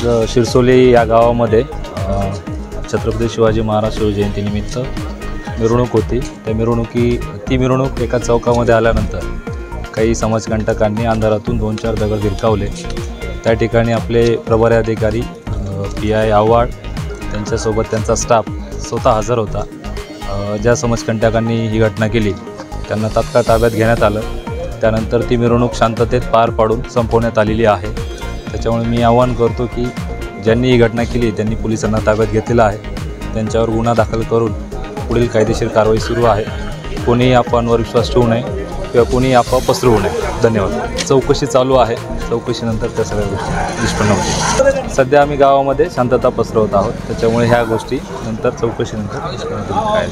आज शिरसोली या गावामध्ये छत्रपती शिवाजी महाराज शिवजयंतीनिमित्त मिरवणूक होती। त्या ती मिरवणूक एका चौकामध्ये आल्यानंतर काही समाजकंटकांनी अंधारातून 2-4 दगड भिरकावले। त्या ठिकाणी आपले प्रभारी अधिकारी PI आव्हाड त्यांच्यासोबत त्यांचा स्टाफ स्वतः हजर होता। ज्या समाजकंटकांनी ही घटना केली त्यांना तात्काळ ताब्यात घेण्यात आलं। त्यानंतर ती मिरवणूक शांततेत पार पाडून संपवण्यात आलेली आहे। त्याच्यामुळे मी आवाहन करतो की ज्यांनी ही घटना केली त्यांनी पोलिसांना ताब्यात घेतलेलं आहे। त्यांच्यावर गुन्हा दाखल करून पुढील कायदेशीर कारवाई सुरू आहे। कोणीही अफवांवर विश्वास ठेवू नये किंवा कोणीही अफवा पसरवू नये। धन्यवाद। चौकशी चालू आहे। चौकशीनंतर त्या सगळ्या गोष्टी निष्पन्न होतील। सध्या आम्ही गावामध्ये शांतता पसरवत आहोत। त्याच्यामुळे ह्या गोष्टी नंतर चौकशीनंतर निष्पन्न होतील। काय